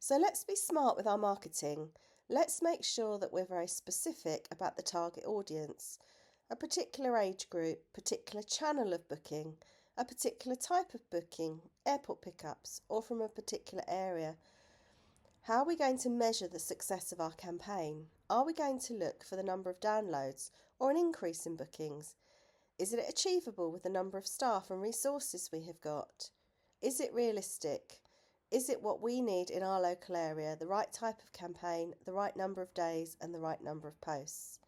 So let's be smart with our marketing. Let's make sure that we're very specific about the target audience, a particular age group, particular channel of booking, a particular type of booking, airport pickups, or from a particular area. How are we going to measure the success of our campaign? Are we going to look for the number of downloads or an increase in bookings? Is it achievable with the number of staff and resources we have got? Is it realistic? Is it what we need in our local area, the right type of campaign, the right number of days and the right number of posts?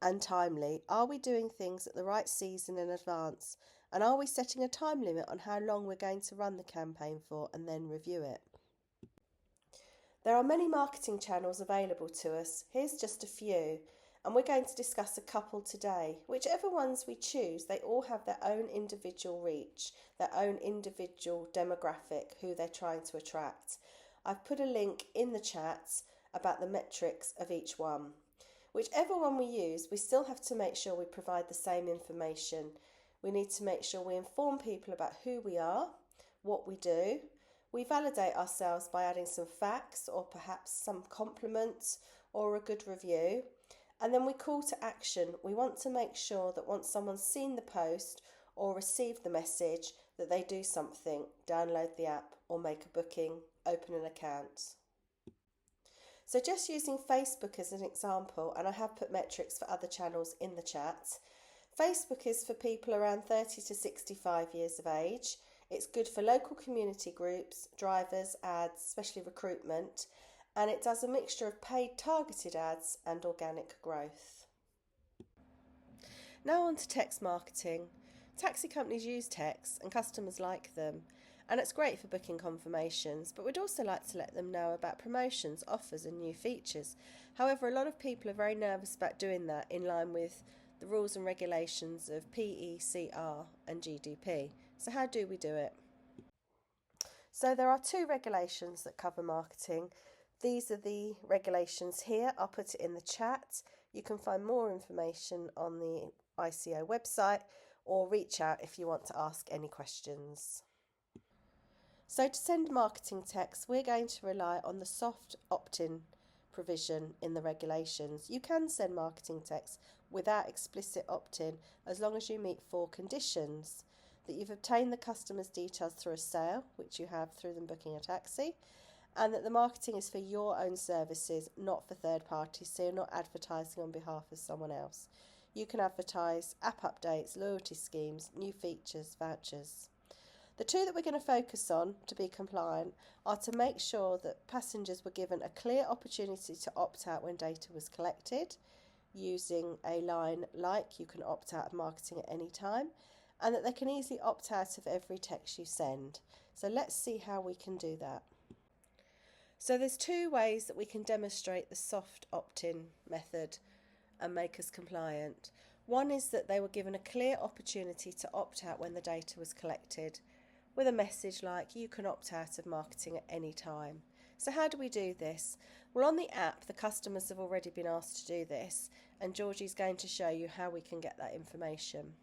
And timely, are we doing things at the right season in advance? And are we setting a time limit on how long we're going to run the campaign for and then review it? There are many marketing channels available to us. Here's just a few, and we're going to discuss a couple today. Whichever ones we choose, they all have their own individual reach, their own individual demographic, who they're trying to attract. I've put a link in the chat about the metrics of each one. Whichever one we use, we still have to make sure we provide the same information. We need to make sure we inform people about who we are, what we do. We validate ourselves by adding some facts or perhaps some compliments or a good review. And then we call to action. We want to make sure that once someone's seen the post or received the message, that they do something, download the app or make a booking, open an account. So just using Facebook as an example, and I have put metrics for other channels in the chat. Facebook is for people around 30 to 65 years of age. It's good for local community groups, drivers, ads, especially recruitment, and it does a mixture of paid targeted ads and organic growth. Now on to text marketing. Taxi companies use text and customers like them, and it's great for booking confirmations, but we'd also like to let them know about promotions, offers and new features. However, a lot of people are very nervous about doing that in line with the rules and regulations of PECR and GDP. So how do we do it? So there are two regulations that cover marketing. These are the regulations here. I'll put it in the chat. You can find more information on the ICO website or reach out if you want to ask any questions. So to send marketing text, we're going to rely on the soft opt-in provision in the regulations. You can send marketing text without explicit opt-in as long as you meet 4 conditions: that you've obtained the customer's details through a sale, which you have through them booking a taxi, and that the marketing is for your own services, not for third parties, so you're not advertising on behalf of someone else. You can advertise app updates, loyalty schemes, new features, vouchers. The two that we're going to focus on to be compliant are to make sure that passengers were given a clear opportunity to opt out when data was collected, using a line like "you can opt out of marketing at any time," and that they can easily opt out of every text you send. So let's see how we can do that. So there's 2 ways that we can demonstrate the soft opt-in method and make us compliant. One is that they were given a clear opportunity to opt out when the data was collected, with a message like "you can opt out of marketing at any time." So how do we do this? Well, on the app, the customers have already been asked to do this, and Georgie's going to show you how we can get that information.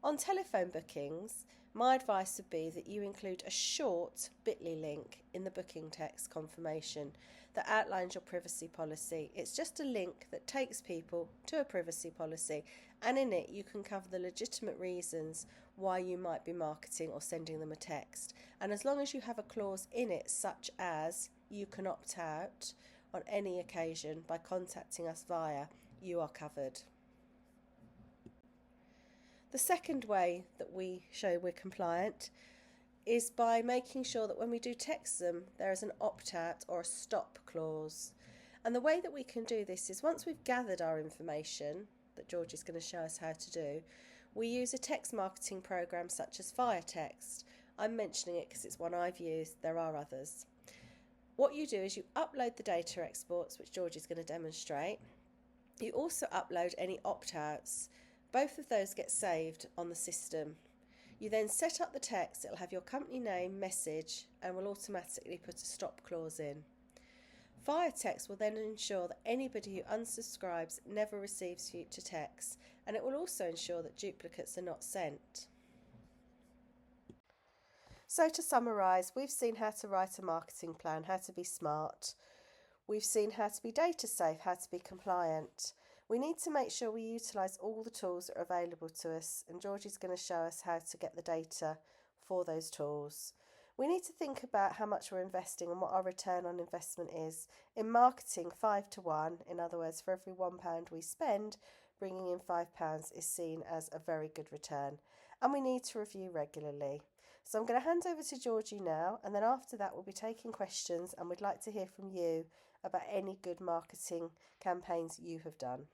On telephone bookings, my advice would be that you include a short bit.ly link in the booking text confirmation that outlines your privacy policy. It's just a link that takes people to a privacy policy, and in it you can cover the legitimate reasons why you might be marketing or sending them a text. And as long as you have a clause in it such as "you can opt out on any occasion by contacting us via," you are covered. The second way that we show we're compliant is by making sure that when we do text them, there is an opt-out or a stop clause. And the way that we can do this is, once we've gathered our information, that George is going to show us how to do, we use a text marketing program such as Firetext. I'm mentioning it because it's one I've used. There are others. What you do is you upload the data exports, which George is going to demonstrate. You also upload any opt-outs. Both of those get saved on the system. You then set up the text. It'll have your company name, message, and will automatically put a stop clause in. Firetext will then ensure that anybody who unsubscribes never receives future texts, and it will also ensure that duplicates are not sent. So to summarise, we've seen how to write a marketing plan, how to be smart. We've seen how to be data safe, how to be compliant. We need to make sure we utilise all the tools that are available to us, and Georgie's going to show us how to get the data for those tools. We need to think about how much we're investing and what our return on investment is. In marketing, 5 to 1, in other words, for every £1 we spend, bringing in £5 is seen as a very good return. And we need to review regularly. So I'm going to hand over to Georgie now, and then after that we'll be taking questions, and we'd like to hear from you about any good marketing campaigns you have done.